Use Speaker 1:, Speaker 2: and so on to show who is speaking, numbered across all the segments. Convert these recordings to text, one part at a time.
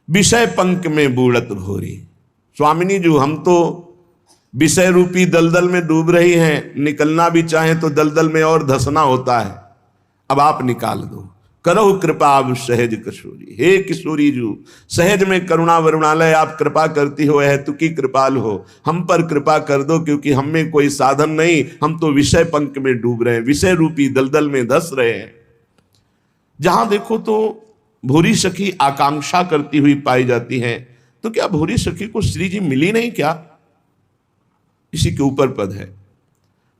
Speaker 1: विषय पंख में बूढ़त भोरी। स्वामिनी जी, हम तो विषय रूपी दलदल में डूब रही हैं, निकलना भी चाहें तो दलदल में और धंसना होता है, अब आप निकाल दो। करहु कृपा अब सहज किशोरी। हे किशोरी जू, सहज में करुणा वरुणालय आप कृपा करती हो, है तू की कृपाल हो, हम पर कृपा कर दो, क्योंकि हम में कोई साधन नहीं, हम तो विषय पंख में डूब रहे हैं, विषय रूपी दलदल में धंस रहे हैं। जहां देखो तो भूरी सखी आकांक्षा करती हुई पाई जाती हैं। तो क्या भूरी सखी को श्री जी मिली नहीं क्या? इसी के ऊपर पद है,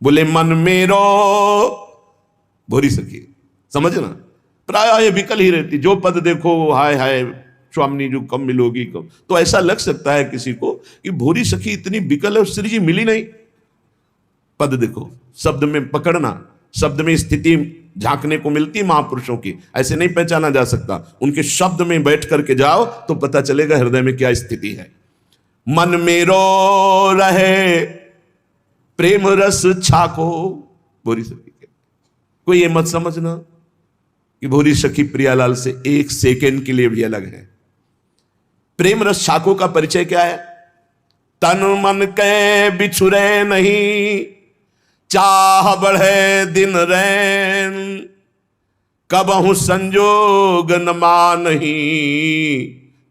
Speaker 1: बोले मन मेरो भूरी सखी। समझना, प्राय ये विकल ही रहती, जो पद देखो हाय हाय स्वामिनी जो कब मिलोगी कब। तो ऐसा लग सकता है किसी को कि भूरी सखी इतनी विकल है, श्री जी मिली नहीं। पद देखो, शब्द में पकड़ना, शब्द में स्थिति झांकने को मिलती है महापुरुषों की, ऐसे नहीं पहचाना जा सकता। उनके शब्द में बैठ करके जाओ तो पता चलेगा हृदय में क्या स्थिति है। मन मेरो रहे प्रेम रस छाको, भूरी सखी के। कोई ये मत समझना कि भूरी सखी प्रियालाल से एक सेकेंड के लिए भी अलग है। प्रेम रस छाको का परिचय क्या है? तन मन के बिछुरे नहीं, चाह बढ़े दिन रैन, कबहु संजोग न मानही,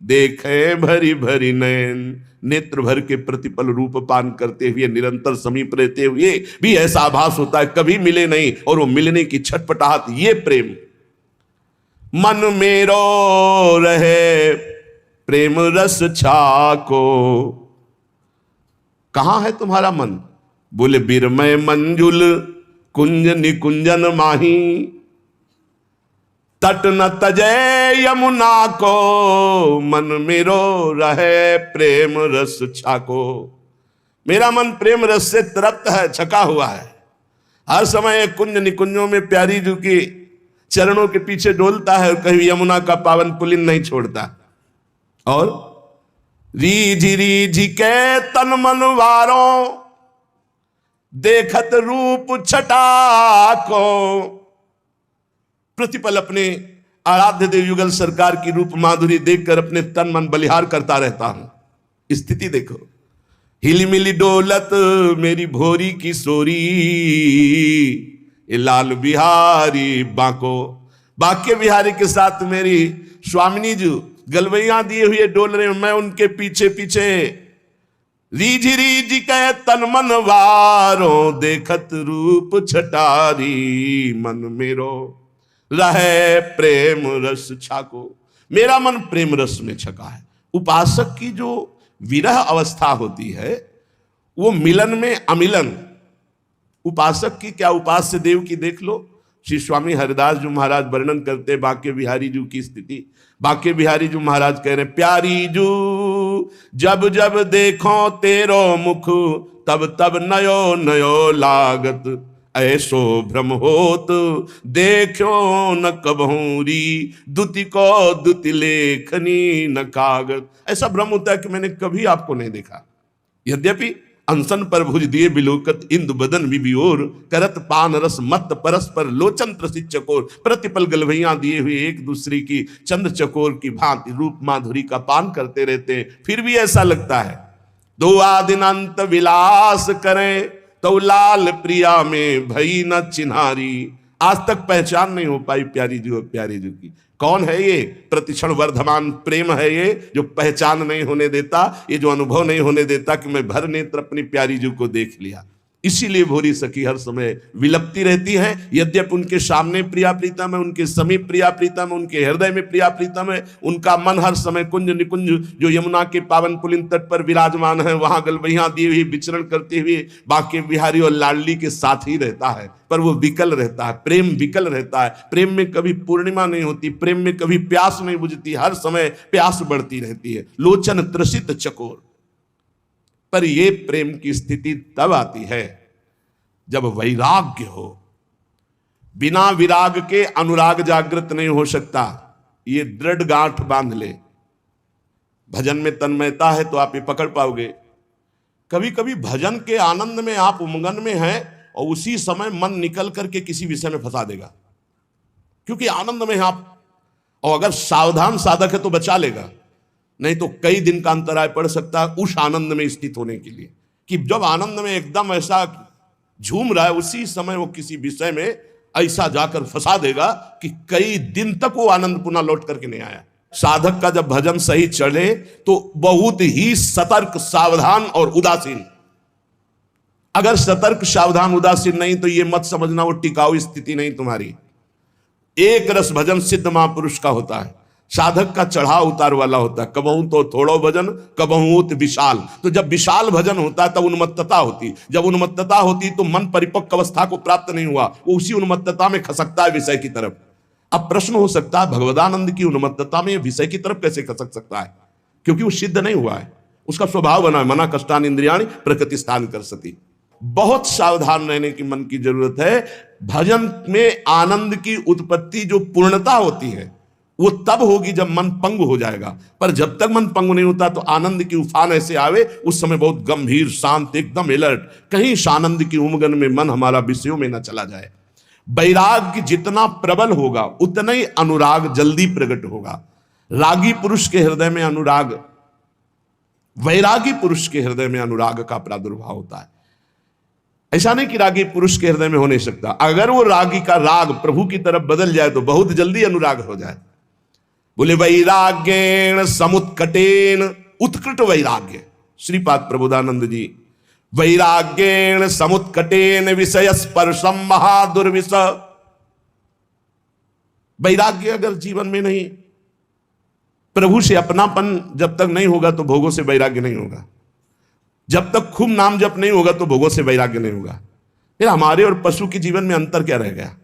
Speaker 1: देखे भरी भरी नैन। नेत्र भर के प्रतिपल रूप पान करते हुए, निरंतर समीप रहते हुए भी ऐसा आभास होता है कभी मिले नहीं, और वो मिलने की छटपटाहट, ये प्रेम। मन मेरो रहे प्रेम रस छाको। कहां है तुम्हारा मन? बोले बिरमय मंजुल कुंज निकुंजन माही, तट न तजय यमुना को, मन मेरो रहे प्रेम रस छाको। मेरा मन प्रेम रस से तृप्त है, छका हुआ है, हर समय कुंज निकुंजों में प्यारी जी की चरणों के पीछे डोलता है, और कहीं यमुना का पावन पुलिन नहीं छोड़ता। और रीझी रीझी के तन मन वारों, देखत रूप छटा को। प्रतिपल अपने आराध्य देव युगल सरकार की रूप माधुरी देखकर अपने तन मन बलिहार करता रहता हूं। स्थिति देखो, हिली मिली डोलत मेरी भोरी की सोरी, ये लाल बिहारी बांको। बांके बिहारी के साथ मेरी स्वामिनी जी गलवैया दिए हुए डोल रहे, मैं उनके पीछे पीछे। रीझी रीझी के तन मन वारों, देखत रूप छटारी, मन मेरो रहे प्रेम रस छाको। मेरा मन प्रेम रस में छका है। उपासक की जो विरह अवस्था होती है, वो मिलन में अमिलन। उपासक की क्या, उपास्य देव की देख लो। श्री स्वामी हरिदास जी महाराज वर्णन करते बांके बिहारी जी की स्थिति। बांके बिहारी जी महाराज कह रहे, प्यारी जू जब जब देखो तेरो मुख, तब तब नयो नयो लागत, ऐसो भ्रम होत देखो न कबहूरी, दुति को दुति लेखनी न कागत। ऐसा भ्रम होता है कि मैंने कभी आपको नहीं देखा, यद्यपि अनसन पर भुज दिए बिलोकत, इंदु बदन विबियोर, करत पान रस मत परस्पर लोचन प्रसिद्ध चकोर। प्रतिपल गलभैया दिए हुए एक दूसरे की चंद्र चकोर की भांति रूप माधुरी का पान करते रहते हैं, फिर भी ऐसा लगता है दो आदिनांत विलास करें, तो लाल प्रिया में भई न चिन्हारी। आज तक पहचान नहीं हो पाई प्यारी जी और प्यारी जी की। कौन है ये? प्रतिक्षण वर्धमान प्रेम है ये, जो पहचान नहीं होने देता, ये जो अनुभव नहीं होने देता कि मैं भर नेत्र अपनी प्यारी जी को देख लिया। इसीलिए भोरी सखी हर समय विलपती रहती है। यद्यपि उनके सामने प्रिया प्रीतम है, उनके समीप प्रिया प्रीतम है, उनके हृदय में प्रिया प्रीतम है, उनका मन हर समय कुंज निकुंज जो यमुना के पावन पुलिन तट पर विराजमान है, वहां गलबैया दिए हुए विचरण करते हुए बांके बिहारी और लाडली के साथ ही रहता है। पर वो विकल रहता है, प्रेम विकल रहता है। प्रेम में कभी पूर्णिमा नहीं होती, प्रेम में कभी प्यास नहीं बुझती, हर समय प्यास बढ़ती रहती है, लोचन त्रसित चकोर। पर यह प्रेम की स्थिति तब आती है जब वैराग्य हो। बिना विराग के अनुराग जागृत नहीं हो सकता, ये दृढ़ गांठ बांध ले। भजन में तन्मयता है तो आप ये पकड़ पाओगे। कभी कभी भजन के आनंद में आप उमंगन में हैं और उसी समय मन निकल करके किसी विषय में फंसा देगा, क्योंकि आनंद में आप, और अगर सावधान साधक है तो बचा लेगा। नहीं तो कई दिन का अंतराय पड़ सकता है उस आनंद में स्थित होने के लिए, कि जब आनंद में एकदम ऐसा झूम रहा है उसी समय वो किसी विषय में ऐसा जाकर फंसा देगा कि कई दिन तक वो आनंद पुनः लौट करके नहीं आया। साधक का जब भजन सही चले तो बहुत ही सतर्क, सावधान और उदासीन। अगर सतर्क, सावधान, उदासीन नहीं तो ये मत समझना वो टिकाऊ स्थिति नहीं तुम्हारी। एक रस भजन सिद्ध महापुरुष का होता है, साधक का चढ़ाव उतार वाला होता है। कबहू तो थोड़ो भजन, कबहू तो विशाल। तो जब विशाल भजन होता है तब उन्मत्तता होती, जब उन्मत्तता होती तो मन परिपक्व अवस्था को प्राप्त नहीं हुआ, वो उसी उन्मत्तता में खसकता है विषय की तरफ। अब प्रश्न हो सकता है भगवदानंद की उन्मत्तता में विषय की तरफ कैसे खसक सकता है? क्योंकि वो सिद्ध नहीं हुआ है, उसका स्वभाव बना है, मना कष्टान इंद्रियाणि प्रकृति स्थान कर सती। बहुत सावधान रहने की मन की जरूरत है। भजन में आनंद की उत्पत्ति जो पूर्णता होती है वो तब होगी जब मन पंगु हो जाएगा, पर जब तक मन पंगु नहीं होता तो आनंद की उफान ऐसे आवे, उस समय बहुत गंभीर, शांत, एकदम अलर्ट, कहीं आनंद की उमगन में मन हमारा विषयों में न चला जाए। वैराग्य जितना प्रबल होगा उतना ही अनुराग जल्दी प्रकट होगा। रागी पुरुष के हृदय में अनुराग, वैरागी पुरुष के हृदय में अनुराग का प्रादुर्भाव होता है। ऐसा नहीं कि रागी पुरुष के हृदय में हो नहीं सकता, अगर वो रागी का राग प्रभु की तरफ बदल जाए तो बहुत जल्दी अनुराग हो जाए। बोले वैराग्येण समुत्कटेन, उत्कृट वैराग्य, श्रीपाद प्रबोधानंद जी, वैराग्येण समुत्कटेन विषय स्पर्शम महादुर्विष। वैराग्य अगर जीवन में नहीं, प्रभु से अपनापन जब तक नहीं होगा तो भोगों से वैराग्य नहीं होगा। जब तक खूब नाम जप नहीं होगा तो भोगों से वैराग्य नहीं होगा। फिर हमारे और पशु के जीवन में अंतर क्या रह गया?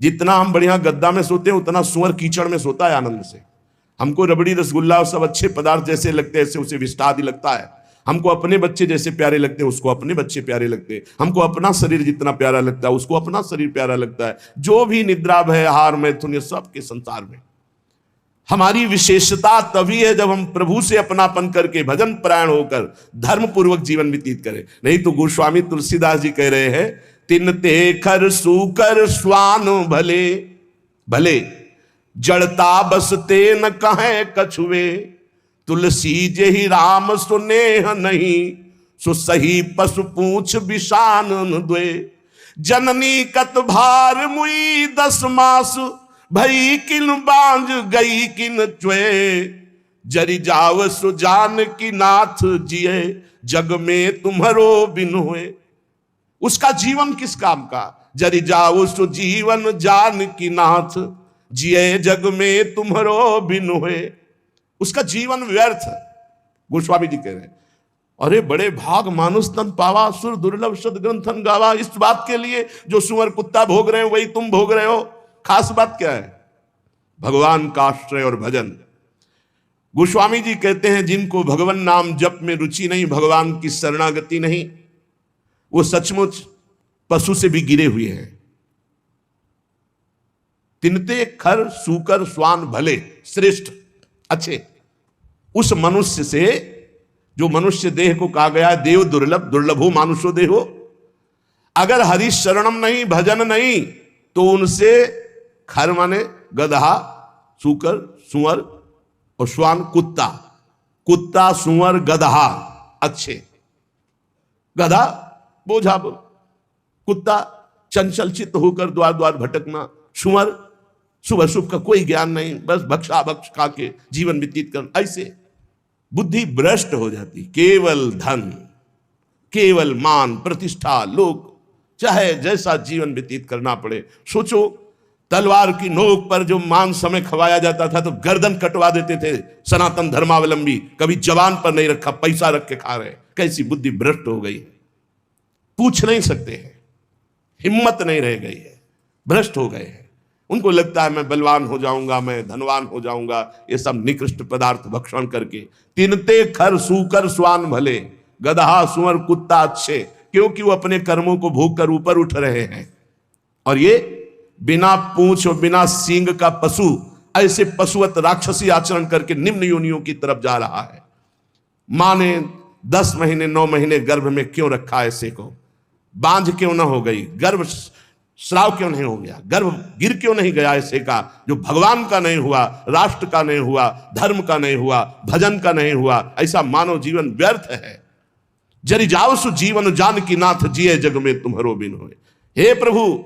Speaker 1: जितना हम बढ़िया गद्दा में सोते हैं उतना सुअर कीचड़ में सोता है आनंद से। हमको रबड़ी, रसगुल्ला और सब अच्छे पदार्थ जैसे लगते हैं ऐसे उसे विष्टा आदि लगता है। हमको अपने बच्चे जैसे प्यारे लगते हैं उसको अपने बच्चे प्यारे लगते हैं। हमको अपना शरीर जितना प्यारा लगता है उसको अपना शरीर प्यारा लगता है। जो भी निद्रा, भय, आहार, मैथुन, सब के संसार में हमारी विशेषता तभी है जब हम प्रभु से अपनापन करके भजन परायण होकर धर्म पूर्वक जीवन व्यतीत करें। नहीं तो गोस्वामी तुलसीदास जी कह रहे हैं, तिन ते खर सूकर स्वान भले भले, जड़ता बसते न कहे कछुए, तुलसी जेहि राम सुनेह नहीं, सो सही पशु पूछ विषान न द्वे, जननी कत भार मुई 10 मास, भई किन बांझ गई किन च्वे, जरि जाव सुजान की नाथ जिए, जग में तुम्हारो बिन हुए। उसका जीवन किस काम का? जरि जाओ सो जीवन जान की नाथ, जिए जग में तुम्हारो बिन हुए। उसका जीवन व्यर्थ। गोस्वामी जी कह रहे हैं, अरे बड़े भाग मानुष तन पावा, सुर दुर्लभ सद ग्रंथन गावा। इस बात के लिए जो सुअर कुत्ता भोग रहे हो वही तुम भोग रहे हो। खास बात क्या है? भगवान का आश्रय और भजन। गोस्वामी जी कहते हैं, जिनको भगवान नाम जप में रुचि नहीं, भगवान की शरणागति नहीं, वो सचमुच पशु से भी गिरे हुए हैं। तिनते खर सूकर स्वान भले, श्रेष्ठ, अच्छे, उस मनुष्य से जो मनुष्य देह को कहा गया है देव दुर्लभ, दुर्लभो मानुषो देहो। अगर हरि शरणम नहीं, भजन नहीं, तो उनसे खर माने गधा, सूकर, सुअर, और स्वान कुत्ता। कुत्ता, सुअर, गधा अच्छे। गधा बोझा, कुत्ता चंचल चित्त होकर द्वार द्वार भटकना, सुअर सुबह शुभ का कोई ज्ञान नहीं, बस भक्षा भक्ष खा के जीवन व्यतीत करना। ऐसे बुद्धि भ्रष्ट हो जाती। केवल धन, केवल मान प्रतिष्ठा, लोग चाहे जैसा जीवन व्यतीत करना पड़े। सोचो, तलवार की नोक पर जो मान समय खवाया जाता था तो गर्दन कटवा देते थे सनातन धर्मावलंबी। कभी जवान पर नहीं रखा, पैसा रख के खा रहे। कैसी बुद्धि भ्रष्ट हो गई है, पूछ नहीं सकते हैं, हिम्मत नहीं रह गई है, भ्रष्ट हो गए हैं। उनको लगता है मैं बलवान हो जाऊंगा, मैं धनवान हो जाऊंगा, ये सब निकृष्ट पदार्थ भक्षण करके। तिनते खर सूकर स्वान भले, गधा, सुअर, कुत्ता अच्छे, क्योंकि वो अपने कर्मों को भोग कर ऊपर उठ रहे हैं। और ये बिना पूंछ और बिना सींग का पशु ऐसे पशुवत राक्षसी आचरण करके निम्न योनियों की तरफ जा रहा है। मां ने 10 महीने 9 महीने गर्भ में क्यों रखा ऐसे को? बांझ क्यों ना हो गई? गर्भ श्राव क्यों नहीं हो गया, गर्भ गिर क्यों नहीं गया ऐसे का जो भगवान का नहीं हुआ, राष्ट्र का नहीं हुआ, धर्म का नहीं हुआ, भजन का नहीं हुआ। ऐसा मानव जीवन व्यर्थ है। जरि जाओ सु जीवन जानकी नाथ जिए जग में तुम्हारो बिन होए। हे प्रभु,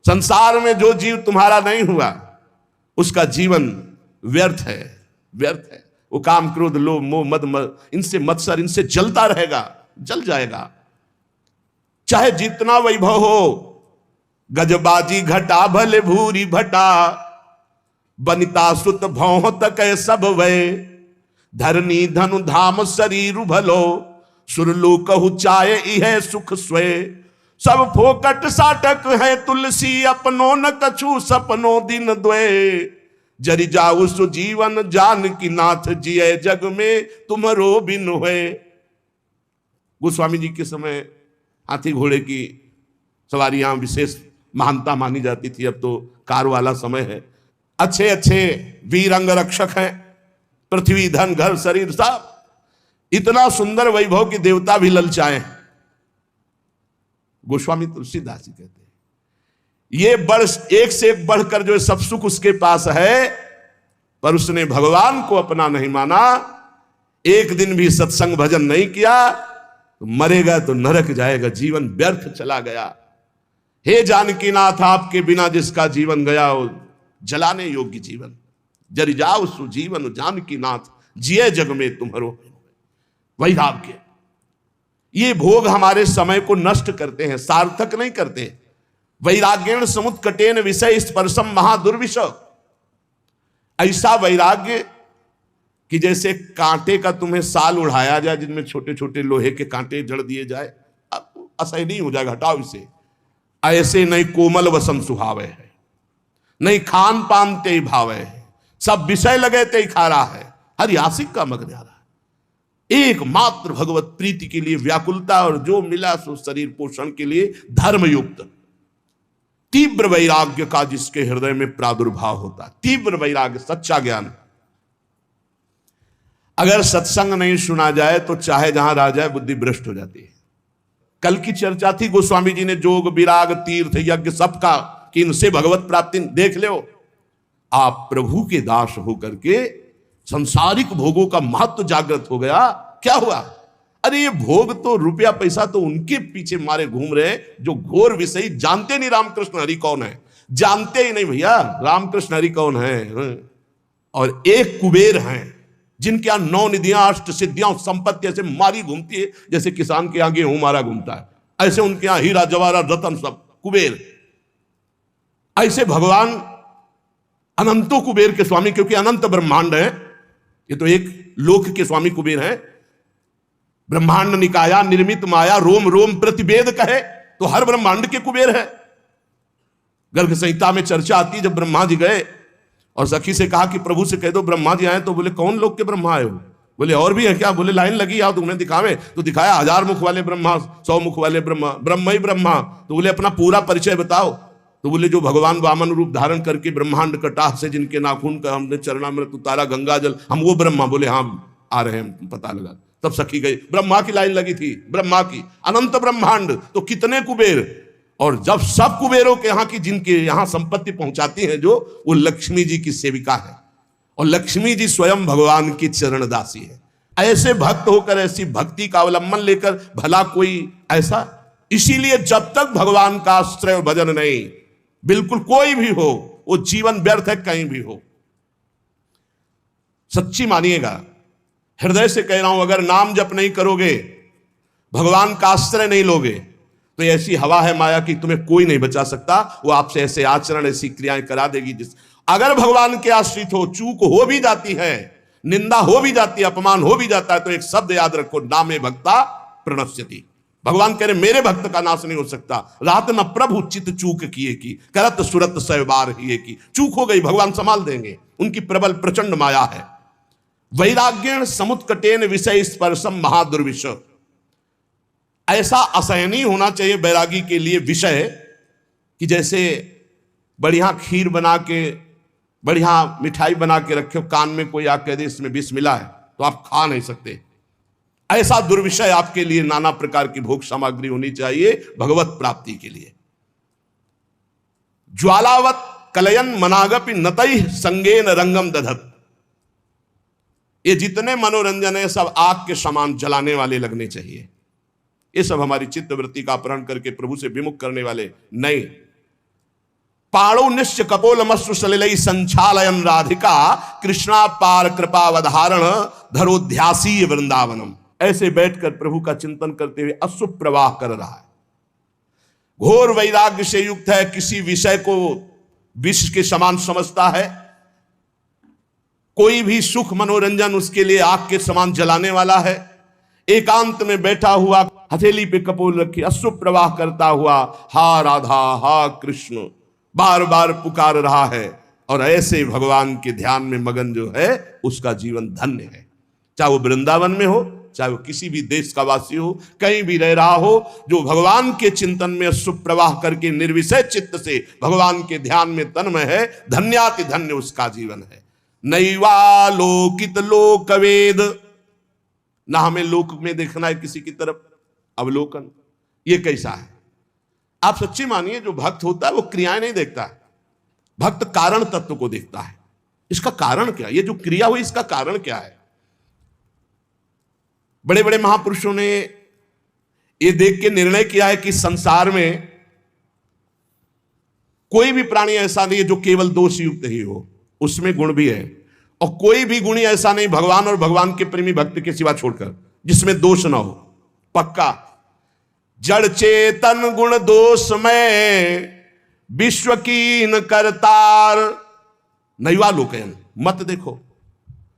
Speaker 1: संसार में जो जीव तुम्हारा नहीं हुआ उसका जीवन व्यर्थ है, व्यर्थ है। वो काम क्रोध लोभ मोह मद इनसे मत्सर, इनसे जलता रहेगा, जल जाएगा। चाहे जितना वैभव हो, गजबाजी घटा भले भूरी भटा, बनिता सुत भौह तक सब वै, धरनी धनु धाम शरीर भलो, सुरलो कहु चाय इह सुख स्वय। सब फोकट साटक है तुलसी, अपनो न कछु सपनो दिन द्वे। जरि जाऊ सु जीवन जान की नाथ जिए जग में तुम्हारो बिन होए। गोस्वामी जी के समय हाथी घोड़े की सवारियां विशेष महानता मानी जाती थी। अब तो कार वाला समय है। अच्छे अच्छे वीर अंग रक्षक हैं, पृथ्वी धन घर शरीर सब इतना सुंदर वैभव की देवता भी ललचाए हैं। गोस्वामी तुलसीदास जी कहते हैं ये बढ़ एक से एक बढ़कर जो सब सुख उसके पास है, पर उसने भगवान को अपना नहीं माना, एक दिन भी सत्संग भजन नहीं किया, तो मरेगा तो नरक जाएगा, जीवन व्यर्थ चला गया। हे जानकी नाथ, आपके बिना जिसका जीवन गया वो जलाने योग्य जीवन। जरि जाओ सु जीवन जानकी नाथ जिए जग में तुम्हारो वैराग्य। ये भोग हमारे समय को नष्ट करते हैं, सार्थक नहीं करते। वैराग्येण समुत्कटेन विषय स्पर्शम महादुर्विष। ऐसा वैराग्य कि जैसे कांटे का तुम्हें साल उड़ाया जाए, जिनमें छोटे छोटे लोहे के कांटे जड़ दिए जाए, अब असह्य नहीं हो जाएगा, हटाओ इसे। ऐसे नहीं कोमल वसन सुहावे है, नहीं खान पान ते भावे है, सब विषय लगे ते खा रहा है, हर यासिक का मग्न आ रहा है। एकमात्र भगवत प्रीति के लिए व्याकुलता, और जो मिला सो शरीर पोषण के लिए धर्मयुक्त। तीव्र वैराग्य का जिसके हृदय में प्रादुर्भाव होता है, तीव्र वैराग्य, सच्चा ज्ञान। अगर सत्संग नहीं सुना जाए तो चाहे जहां रह जाए बुद्धि भ्रष्ट हो जाती है। कल की चर्चा थी, गोस्वामी जी ने जोग विराग तीर्थ यज्ञ सबका कि इनसे भगवत प्राप्ति देख लो। आप प्रभु के दास होकर के संसारिक भोगों का महत्व जागृत हो गया। क्या हुआ? अरे ये भोग तो रुपया पैसा तो उनके पीछे मारे घूम रहे जो घोर विषयी, जानते नहीं रामकृष्ण हरि कौन है, जानते ही नहीं भैया रामकृष्ण हरि कौन है। और एक कुबेर हैं जिनके यहां 9 निधियां अष्ट सिद्धियां संपत्ति ऐसे मारी घूमती है जैसे किसान के यहां गेहूं मारा घूमता है, ऐसे उनके यहां हीरा जवाहरात रतन सब कुबेर। ऐसे भगवान अनंतो कुबेर के स्वामी, क्योंकि अनंत ब्रह्मांड है, ये तो एक लोक के स्वामी कुबेर है। ब्रह्मांड निकाया निर्मित माया रोम रोम प्रतिवेद कहे, तो हर ब्रह्मांड के कुबेर है। गर्ग संहिता में चर्चा आती है, जब ब्रह्मा जी गए और सखी से कहा कि प्रभु से कह दो ब्रह्मा जी आए, तो बोले कौन लोग के ब्रह्मा आए हो? बोले और भी है क्या? बोले लाइन लगी आओ तुम्हें दिखावे। तो दिखाया 1000 मुख वाले ब्रह्मा, 100 मुख वाले ब्रह्मा, ब्रह्म ही ब्रह्मा। तो बोले अपना पूरा परिचय बताओ। तो बोले जो भगवान वामन रूप धारण करके ब्रह्मांड कटाह से जिनके नाखून का हमने चरणामृत उतारा गंगा जल, हम वो ब्रह्मा। बोले हाँ आ रहे हैं, पता लगा। तब सखी गई, ब्रह्मा की लाइन लगी थी, ब्रह्मा की। अनंत ब्रह्मांड तो कितने कुबेर, और जब सब कुबेरों के यहाँ की जिनके यहाँ संपत्ति पहुंचाती है जो, वो लक्ष्मी जी की सेविका है, और लक्ष्मी जी स्वयं भगवान की चरण दासी है। ऐसे भक्त होकर, ऐसी भक्ति का अवलंबन लेकर भला कोई ऐसा। इसीलिए जब तक भगवान का आश्रय और भजन नहीं, बिल्कुल कोई भी हो, वो जीवन व्यर्थ है, कहीं भी हो। सच्ची मानिएगा, हृदय से कह रहा हूं, अगर नाम जप नहीं करोगे, भगवान का आश्रय नहीं लोगे, तो ऐसी हवा है माया की तुम्हें कोई नहीं बचा सकता। वो आपसे ऐसे आचरण, ऐसी क्रियाएं करा देगी जिस, अगर भगवान के आश्रित हो, चूक हो भी जाती है, निंदा हो भी जाती है, अपमान हो भी जाता है, तो एक शब्द याद रखो, नामे भक्ता प्रणश्यति। भगवान कह रहे मेरे भक्त का नाश नहीं हो सकता। रात न प्रभु चित चूक किए की, करत सुरत सैबार हिए की। चूक हो गई, भगवान संभाल देंगे, उनकी प्रबल प्रचंड माया है। वैराग्येण समुत्कटेन विषय स्पर्शम महादुर्विष। ऐसा असहनीय होना चाहिए बैरागी के लिए विषय, कि जैसे बढ़िया खीर बना के, बढ़िया मिठाई बना के रखे, कान में कोई आके कह दे इसमें विष मिला है, तो आप खा नहीं सकते। ऐसा दुर्विषय आपके लिए नाना प्रकार की भोग सामग्री होनी चाहिए भगवत प्राप्ति के लिए। ज्वालावत कलयन मनागपि नतैः संगेन रंगम दधत। ये जितने मनोरंजन है सब आग के समान जलाने वाले लगने चाहिए। ये सब हमारी चित्तवृत्ति का अपहरण करके प्रभु से विमुख करने वाले नहीं। पाणो निश्च कपोलमश्रु सलिलै संचालयन राधिका कृष्णा पार कृपावधारण धरोध्यासी वृंदावनम। ऐसे बैठकर प्रभु का चिंतन करते हुए अश्रु प्रवाह कर रहा है। घोर वैराग्य से युक्त है, किसी विषय को विष के समान समझता है। कोई भी सुख मनोरंजन उसके लिए आग के समान जलाने वाला है। एकांत में बैठा हुआ हथेली पे कपोल रखी अश्रु प्रवाह करता हुआ हा राधा हा कृष्ण बार बार पुकार रहा है। और ऐसे भगवान के ध्यान में मगन जो है उसका जीवन धन्य है। चाहे वो वृंदावन में हो, चाहे वो किसी भी देश का वासी हो, कहीं भी रह रहा हो, जो भगवान के चिंतन में अश्रु प्रवाह करके निर्विषय चित्त से भगवान के ध्यान में तन्मय है, धन्याति धन्य उसका जीवन है। नैवालोकित लोकवेद, ना हमें लोक में देखना है किसी की तरफ अवलोकन। ये कैसा है? आप सच्ची मानिए, जो भक्त होता है वो क्रियाएं नहीं देखता है, भक्त कारण तत्व को देखता है। इसका कारण क्या? ये जो क्रिया हुई इसका कारण क्या है? बड़े बड़े महापुरुषों ने ये देख के निर्णय किया है कि संसार में कोई भी प्राणी ऐसा नहीं है जो केवल दोष युक्त ही हो, उसमें गुण भी है। और कोई भी गुणी ऐसा नहीं भगवान और भगवान के प्रेमी भक्त के सिवा छोड़कर जिसमें दोष ना हो। पक्का जड़ चेतन गुण दोष में विश्व कीन करतार नैवालोकयन। मत देखो,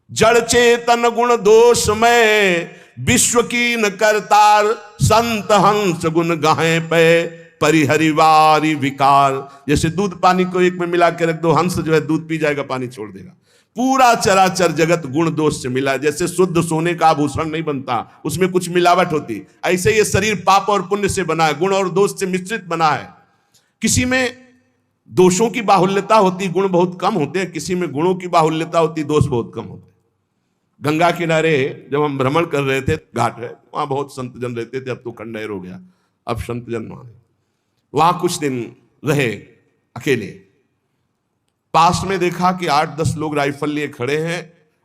Speaker 1: जड़ चेतन गुण दोष में विश्व कीन करतार संत हंस गुण गाहे पे परिहरिवारी विकार। जैसे दूध पानी को एक में मिला के रख दो, हंस जो है दूध पी जाएगा, पानी छोड़ देगा। पूरा चराचर जगत गुण दोष से मिला। जैसे शुद्ध सोने का आभूषण नहीं बनता, उसमें कुछ मिलावट होती, ऐसे ये शरीर पाप और पुण्य से बना है, गुण और दोष से मिश्रित बना है। किसी में दोषों की बाहुल्यता होती, गुण बहुत कम होते हैं, किसी में गुणों की बाहुल्यता होती, दोष बहुत कम होते हैं। गंगा किनारे जब हम भ्रमण कर रहे थे, घाट है वहां बहुत संत जन रहते थे, अब तो खंडहर हो गया, अब संत जन वहां कुछ दिन रहे अकेले। पास में देखा कि 8-10 लोग राइफल लिए खड़े हैं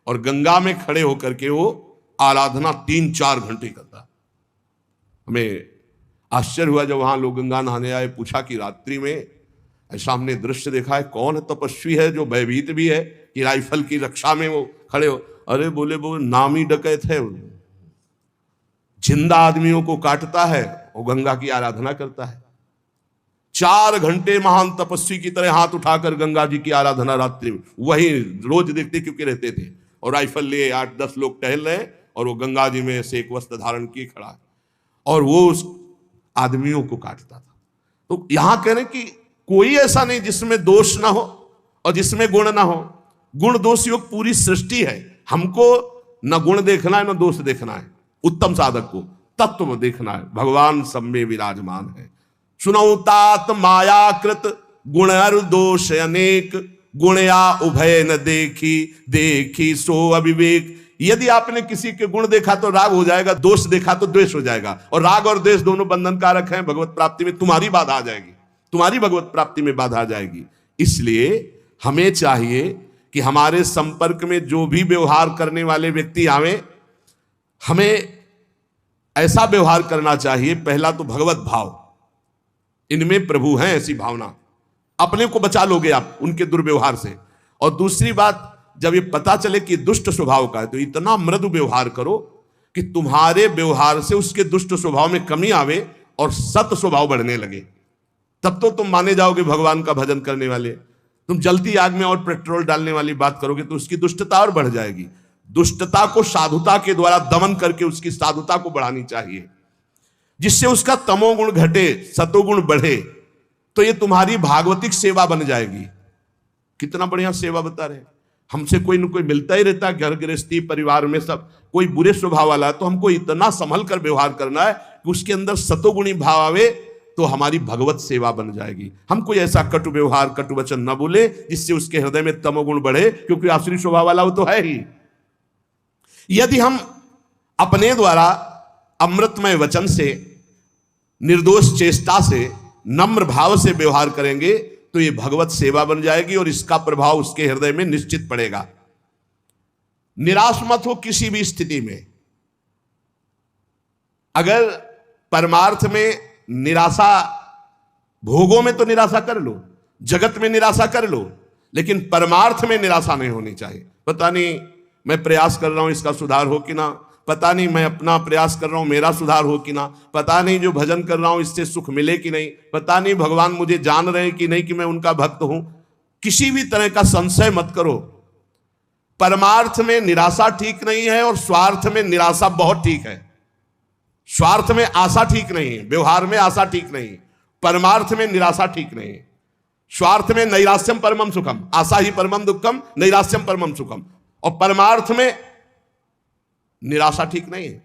Speaker 1: और गंगा में खड़े होकर के वो आराधना 3-4 घंटे करता। हमें आश्चर्य हुआ जब वहां लोग गंगा नहाने आए, पूछा कि रात्रि में ऐसा हमने दृश्य देखा है, कौन है तपस्वी है जो भयभीत भी है कि राइफल की रक्षा में वो खड़े हो। अरे बोले वो नामी डकैत है, जिंदा आदमियों को काटता है, वो गंगा की आराधना करता है। 4 घंटे महान तपस्वी की तरह हाथ उठाकर गंगा जी की आराधना रात्रि में, वही रोज देखते क्योंकि रहते थे। और राइफल लिए 8-10 लोग टहल रहे और वो गंगा जी में से एक वस्त्र धारण किए खड़ा है और वो उस आदमियों को काटता था। तो यहां कह रहे कि कोई ऐसा नहीं जिसमें दोष ना हो और जिसमें गुण ना हो। गुण दोष योग पूरी सृष्टि है। हमको न गुण देखना है न दोष देखना है, उत्तम साधक को तत्व देखना है। भगवान सब में विराजमान है। सुनौ तात मायाकृत गुण दोष अनेक, गुणया उभय न देखी देखी सो अविवेक। यदि आपने किसी के गुण देखा तो राग हो जाएगा, दोष देखा तो द्वेष हो जाएगा। और राग और द्वेष दोनों बंधन कारक हैं, भगवत प्राप्ति में तुम्हारी बाधा आ जाएगी, तुम्हारी भगवत प्राप्ति में बाधा आ जाएगी। इसलिए हमें चाहिए कि हमारे संपर्क में जो भी व्यवहार करने वाले व्यक्ति आवे, हमें ऐसा व्यवहार करना चाहिए। पहला तो भगवत भाव, इनमें प्रभु हैं, ऐसी भावना, अपने को बचा लोगे आप उनके दुर्व्यवहार से। और दूसरी बात, जब ये पता चले कि दुष्ट स्वभाव का है तो इतना मृदु व्यवहार करो कि तुम्हारे व्यवहार से उसके दुष्ट स्वभाव में कमी आवे और सत स्वभाव बढ़ने लगे। तब तो तुम माने जाओगे भगवान का भजन करने वाले। तुम जलती आग में और पेट्रोल डालने वाली बात करोगे तो उसकी दुष्टता और बढ़ जाएगी। दुष्टता को साधुता के द्वारा दमन करके उसकी साधुता को बढ़ानी चाहिए, जिससे उसका तमोगुण घटे, सतोगुण बढ़े। तो ये तुम्हारी भागवतिक सेवा बन जाएगी। कितना बढ़िया सेवा बता रहे। हमसे कोई न कोई मिलता ही रहता है, घर गृहस्थी परिवार में सब कोई बुरे स्वभाव वाला है, तो हमको इतना संभल कर व्यवहार करना है कि उसके अंदर सतोगुणी भाव आवे, तो हमारी भगवत सेवा बन जाएगी। हम कोई ऐसा कटु व्यवहार कटु वचन न बोले जिससे उसके हृदय में तमोगुण बढ़े, क्योंकि आसुरी स्वभाव वाला वो तो है ही। यदि हम अपने द्वारा अमृतमय वचन से, निर्दोष चेष्टा से, नम्र भाव से व्यवहार करेंगे तो ये भगवत सेवा बन जाएगी और इसका प्रभाव उसके हृदय में निश्चित पड़ेगा। निराश मत हो किसी भी स्थिति में। अगर परमार्थ में निराशा, भोगों में तो निराशा कर लो, जगत में निराशा कर लो, लेकिन परमार्थ में निराशा नहीं होनी चाहिए। पता नहीं मैं प्रयास कर रहा हूं इसका सुधार हो कि ना, पता नहीं मैं अपना प्रयास कर रहा हूं मेरा सुधार हो कि ना, पता नहीं जो भजन कर रहा हूं इससे सुख मिले कि नहीं, पता नहीं भगवान मुझे जान रहे हैं कि नहीं कि मैं उनका भक्त हूं। किसी भी तरह का संशय मत करो। परमार्थ में निराशा ठीक नहीं है और स्वार्थ में निराशा बहुत ठीक है। स्वार्थ में आशा ठीक नहीं है, व्यवहार में आशा ठीक नहीं, परमार्थ में निराशा ठीक नहीं है। स्वार्थ में नैराश्यम परमम सुखम, आशा ही परमम दुखम, नैराश्यम परमम सुखम। और परमार्थ में निराशा ठीक नहीं है।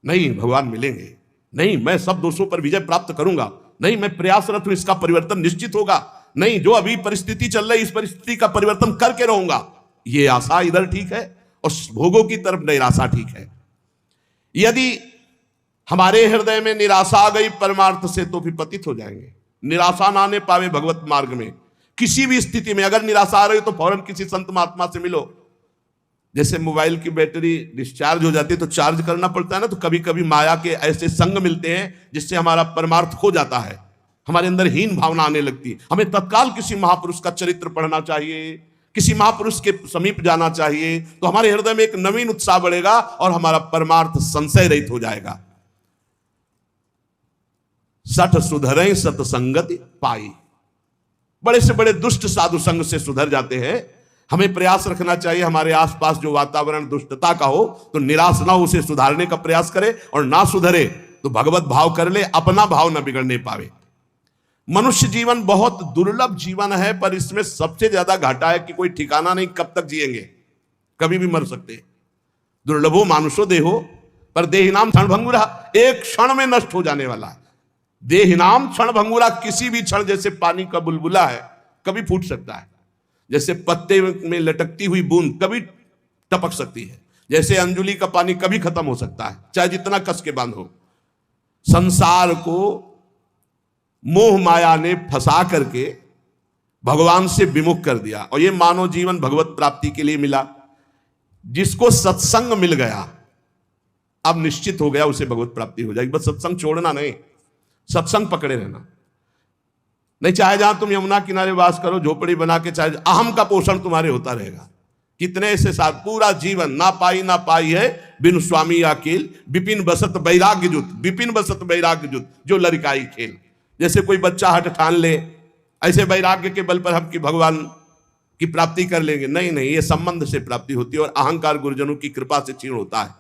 Speaker 1: नहीं भगवान मिलेंगे, नहीं मैं सब दोषों पर विजय प्राप्त करूंगा, नहीं मैं प्रयासरत हूं इसका परिवर्तन निश्चित होगा, नहीं जो अभी परिस्थिति चल रही इस परिस्थिति का परिवर्तन करके रहूंगा, ये आशा इधर ठीक है और भोगों की तरफ निराशा ठीक है। यदि हमारे हृदय में निराशा आ गई परमार्थ से तो फिर पतित हो जाएंगे। निराशा ना आने पावे भगवत मार्ग में। किसी भी स्थिति में अगर निराशा आ रही हो तो फौरन किसी संत महात्मा से मिलो। जैसे मोबाइल की बैटरी डिस्चार्ज हो जाती है तो चार्ज करना पड़ता है ना, तो कभी कभी माया के ऐसे संग मिलते हैं जिससे हमारा परमार्थ खो जाता है, हमारे अंदर हीन भावना आने लगती है। हमें तत्काल किसी महापुरुष का चरित्र पढ़ना चाहिए, किसी महापुरुष के समीप जाना चाहिए, तो हमारे हृदय में एक नवीन उत्साह बढ़ेगा और हमारा परमार्थ संशय रहित हो जाएगा। सठ सुधरें सतसंगति पाई। बड़े से बड़े दुष्ट साधु संग से सुधर जाते हैं। हमें प्रयास रखना चाहिए हमारे आसपास जो वातावरण दुष्टता का हो तो निराश ना हो, उसे सुधारने का प्रयास करे, और ना सुधरे तो भगवत भाव कर ले, अपना भाव ना बिगड़ने पावे। मनुष्य जीवन बहुत दुर्लभ जीवन है, पर इसमें सबसे ज्यादा घाटा है कि कोई ठिकाना नहीं कब तक जिएंगे, कभी भी मर सकते हैं। दुर्लभो मानुषो देहो पर देहिनाम क्षणभंगुरा, एक क्षण में नष्ट हो जाने वाला है। देहिनाम क्षणभंगुरा, किसी भी क्षण, जैसे पानी का बुलबुला है कभी फूट सकता है, जैसे पत्ते में लटकती हुई बूंद कभी टपक सकती है, जैसे अंजुली का पानी कभी खत्म हो सकता है, चाहे जितना कस के बांधो। संसार को मोह माया ने फंसा करके भगवान से विमुख कर दिया, और ये मानव जीवन भगवत प्राप्ति के लिए मिला। जिसको सत्संग मिल गया अब निश्चित हो गया उसे भगवत प्राप्ति हो जाएगी। बस सत्संग छोड़ना नहीं, सत्संग पकड़े रहना। नहीं चाहे जहां तुम यमुना किनारे वास करो, झोपड़ी बना के, चाहे अहम का पोषण तुम्हारे होता रहेगा। कितने ऐसे साथ पूरा जीवन ना पाई है बिन स्वामी अकेल, विपिन बसत वैराग्य जुत, विपिन बसत वैराग्य जुत, जो लड़काई खेल। जैसे कोई बच्चा हट ठान ले ऐसे वैराग्य के बल पर हम कि भगवान की प्राप्ति कर लेंगे, नहीं नहीं, ये संबंध से प्राप्ति होती है और अहंकार गुरुजनों की कृपा से क्षीण होता है।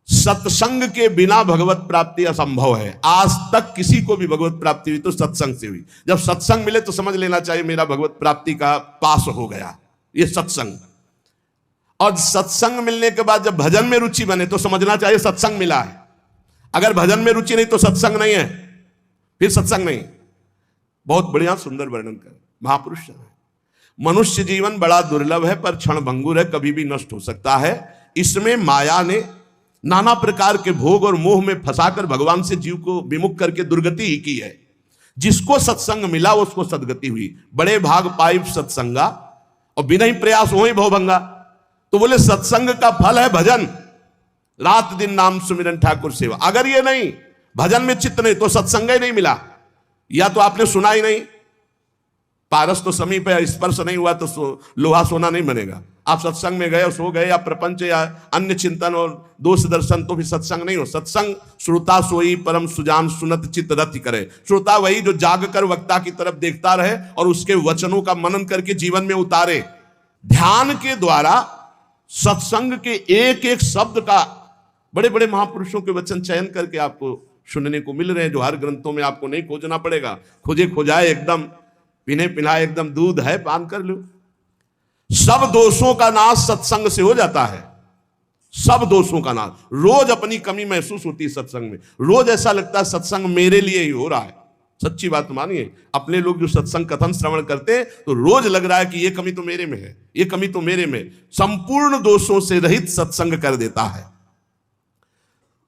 Speaker 1: सत्संग के बिना भगवत प्राप्ति असंभव है। आज तक किसी को भी भगवत प्राप्ति हुई तो सत्संग से हुई। जब सत्संग मिले तो समझ लेना चाहिए मेरा भगवत प्राप्ति का पास हो गया, ये सत्संग। और सत्संग मिलने के बाद जब भजन में रुचि बने तो समझना चाहिए सत्संग मिला है। अगर भजन में रुचि नहीं तो सत्संग नहीं है, फिर सत्संग नहीं। बहुत बढ़िया सुंदर वर्णन कर महापुरुष है। मनुष्य जीवन बड़ा दुर्लभ है पर क्षणभंगुर है, कभी भी नष्ट हो सकता है। इसमें माया ने नाना प्रकार के भोग और मोह में फंसाकर भगवान से जीव को विमुख करके दुर्गति ही की है। जिसको सत्संग मिला उसको सदगति हुई। बड़े भाग पाई सत्संगा और बिना ही प्रयास हो ही भवभंगा। तो बोले सत्संग का फल है भजन, रात दिन नाम सुमिरन ठाकुर सेवा। अगर ये नहीं, भजन में चित्त नहीं, तो सत्संग ही नहीं मिला, या तो आपने सुना ही नहीं। पारस तो समीप है, स्पर्श नहीं हुआ तो लोहा सोना नहीं बनेगा। आप सत्संग में गए और सो गए, या प्रपंच या अन्य चिंतन और दोष दर्शन, तो भी सत्संग नहीं हो। सत्संग श्रोता सोई परम सुजान सुनत चित्त रति करे। श्रोता वही जो जाग कर वक्ता की तरफ देखता रहे और उसके वचनों का मनन करके जीवन में उतारे। ध्यान के द्वारा सत्संग के एक एक शब्द का बड़े बड़े महापुरुषों के वचन चयन करके आपको सुनने को मिल रहे हैं, जो हर ग्रंथों में आपको नहीं खोजना पड़ेगा। खोजे खोजाए एकदम, पिने पिलाए एकदम दूध है, पान कर लो। सब दोषों का नाश सत्संग से हो जाता है, सब दोषों का नाश। रोज अपनी कमी महसूस होती है सत्संग में, रोज ऐसा लगता है सत्संग मेरे लिए ही हो रहा है। सच्ची बात मानिए, अपने लोग जो सत्संग कथन श्रवण करते हैं तो रोज लग रहा है कि ये कमी तो मेरे में है, ये कमी तो मेरे में। संपूर्ण दोषों से रहित सत्संग कर देता है।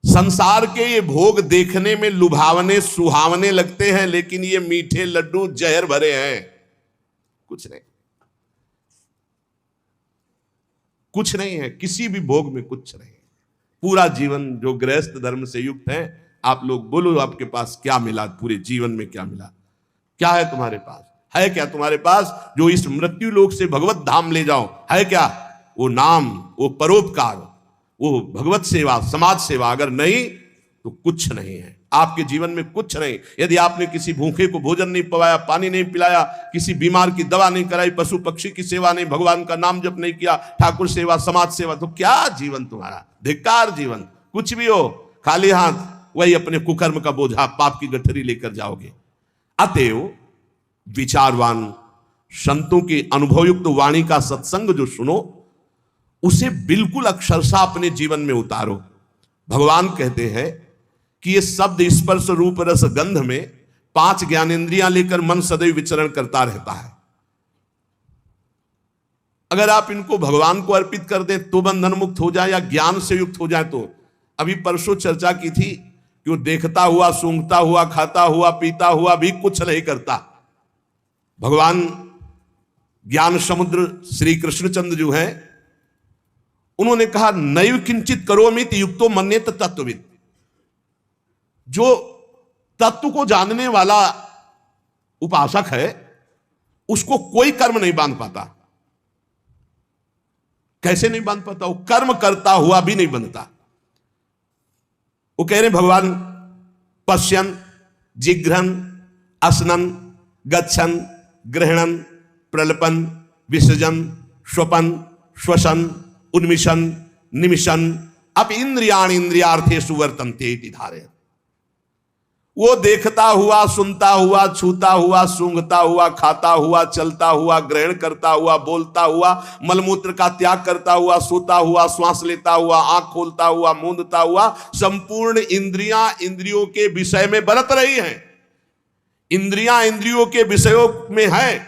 Speaker 1: संसार के ये भोग देखने में लुभावने सुहावने लगते हैं, लेकिन ये मीठे लड्डू जहर भरे हैं। कुछ नहीं, कुछ नहीं है, किसी भी भोग में कुछ नहीं। पूरा जीवन जो गृहस्थ धर्म से युक्त है, आप लोग बोलो आपके पास क्या मिला, पूरे जीवन में क्या मिला? क्या है तुम्हारे पास? है क्या तुम्हारे पास जो इस मृत्यु लोक से भगवत धाम ले जाओ? है क्या? वो नाम, वो परोपकार, वो भगवत सेवा, समाज सेवा। अगर नहीं तो कुछ नहीं है आपके जीवन में, कुछ नहीं। यदि आपने किसी भूखे को भोजन नहीं पवाया, पानी नहीं पिलाया, किसी बीमार की दवा नहीं कराई, पशु पक्षी की सेवा नहीं, भगवान का नाम जप नहीं किया, ठाकुर सेवा, समाज सेवा, तो क्या जीवन तुम्हारा? धिक्कार जीवन। कुछ भी हो, खाली हाथ वही अपने कुकर्म का बोझा, पाप की गठरी लेकर जाओगे। अतएव विचारवान संतों की अनुभवयुक्त वाणी का सत्संग जो सुनो, उसे बिल्कुल अक्षरशः अपने जीवन में उतारो। भगवान कहते हैं कि ये शब्द स्पर्श रूप रस गंध में 5 ज्ञानेंद्रियां लेकर मन सदैव विचरण करता रहता है। अगर आप इनको भगवान को अर्पित कर दें तो बंधन मुक्त हो जाए, या ज्ञान से युक्त हो जाए तो। अभी परसों चर्चा की थी कि वो देखता हुआ, सूंघता हुआ, खाता हुआ, पीता हुआ भी कुछ नहीं करता। भगवान ज्ञान समुद्र श्री कृष्णचंद्र जो है, उन्होंने कहा नैव किंचित करोमित युक्तो मन्येत तत्वविद। जो तत्व को जानने वाला उपासक है, उसको कोई कर्म नहीं बांध पाता। कैसे नहीं बांध पाता? वो कर्म करता हुआ भी नहीं बंधता। वो कह रहे भगवान पश्यन, जिघ्रन, असनन, गच्छन, ग्रहणन, प्रलपन, विसर्जन, स्वपन, श्वसन, उन्मिशन, निमिशन, अप इंद्रियाण इंद्रियार्थेषु वर्तन्ते इति धारय। वो देखता हुआ, सुनता हुआ, छूता हुआ, सूंघता हुआ, खाता हुआ, चलता हुआ, ग्रहण करता हुआ, बोलता हुआ, मलमूत्र का त्याग करता हुआ, सोता हुआ, श्वास लेता हुआ, आंख खोलता हुआ, मूंदता हुआ, संपूर्ण इंद्रियां इंद्रियों के विषय में बरत रही हैं। इंद्रियां इंद्रियों के विषयों में है,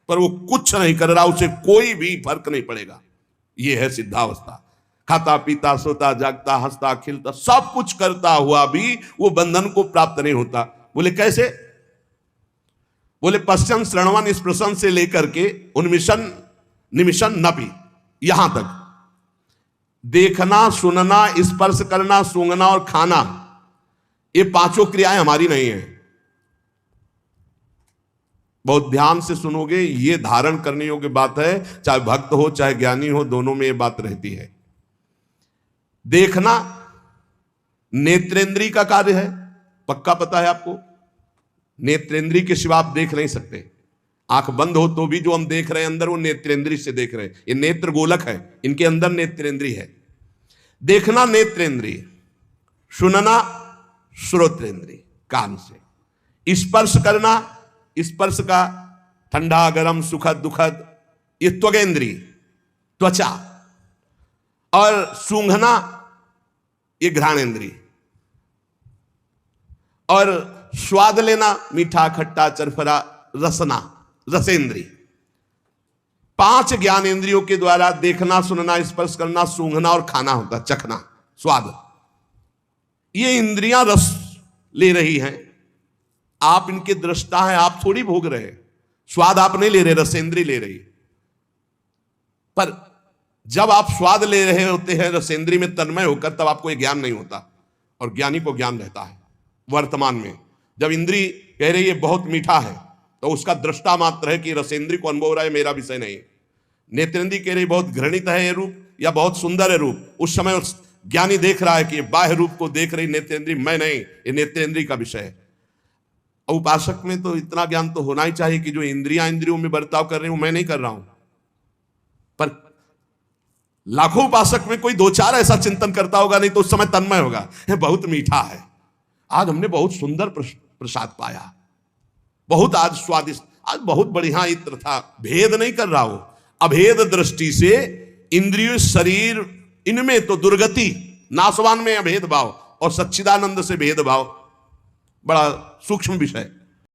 Speaker 1: पर वो कुछ नहीं कर रहा, उसे कोई भी फर्क नहीं पड़ेगा। ये है सिद्धावस्था। खाता पीता, सोता, जागता, हंसता, खिलता, सब कुछ करता हुआ भी वो बंधन को प्राप्त नहीं होता। बोले कैसे? बोले पश्चन, श्रवण, स्पर्शन से लेकर के उन्मिशन, निमिशन, नपी, यहां तक देखना, सुनना, स्पर्श करना, सूंघना और खाना, ये 5 क्रियाएं हमारी नहीं है। बहुत ध्यान से सुनोगे, ये धारण करने योग्य बात है। चाहे भक्त हो चाहे ज्ञानी हो, दोनों में ये बात रहती है। देखना नेत्रेंद्री का कार्य है, पक्का पता है आपको। नेत्रेंद्री के सिवा आप देख नहीं सकते। आंख बंद हो तो भी जो हम देख रहे हैं अंदर, वो नेत्रेंद्री से देख रहे हैं। ये नेत्र गोलक है, इनके अंदर नेत्रेंद्री है। देखना नेत्रेंद्री, सुनना श्रोत्रेंद्री कान से, स्पर्श करना, स्पर्श का ठंडा गरम सुखद दुखद, ये त्वगेंद्री त्वचा, और सूंघना ये घ्राणेंद्री, और स्वाद लेना मीठा खट्टा चरफरा रसना रसेंद्री। 5 ज्ञानेंद्रियों के द्वारा देखना, सुनना, स्पर्श करना, सूंघना और खाना होता, चखना, स्वाद। ये इंद्रियां रस ले रही हैं, आप इनके दृष्टा हैं, आप थोड़ी भोग रहे हैं। स्वाद आप नहीं ले रहे, रसेंद्री ले रही। पर जब आप स्वाद ले रहे होते हैं रसेंद्री में तन्मय होकर, तब आपको यह ज्ञान नहीं होता, और ज्ञानी को ज्ञान रहता है वर्तमान में। जब इंद्री कह रही है बहुत मीठा है, तो उसका दृष्टा मात्र है कि रसेंद्री को अनुभव रहा है, मेरा विषय नहीं। नेत्रेंद्री कह रही बहुत घृणित है ये रूप, या बहुत सुंदर है रूप, उस समय उस ज्ञानी देख रहा है कि बाह्य रूप को देख रही नेत्रेंद्री, मैं नहीं, ये नेत्रेंद्री का विषय है। उपासक में तो इतना ज्ञान तो होना ही चाहिए कि जो इंद्रियां इंद्रियों में बर्ताव कर रहे हैं, मैं नहीं कर रहा हूं। पर लाखों उपासक में कोई 2-4 ऐसा चिंतन करता होगा, नहीं तो उस समय तन्मय होगा, बहुत मीठा है, आज हमने बहुत सुंदर प्रसाद पाया, बहुत आज स्वादिष्ट, आज बहुत बढ़िया इत्र था। भेद नहीं कर रहा हो, अभेद दृष्टि से इंद्रिय शरीर इनमें तो दुर्गति, नाशवान में अभेद भाव और सच्चिदानंद से भेदभाव, बड़ा सूक्ष्म विषय।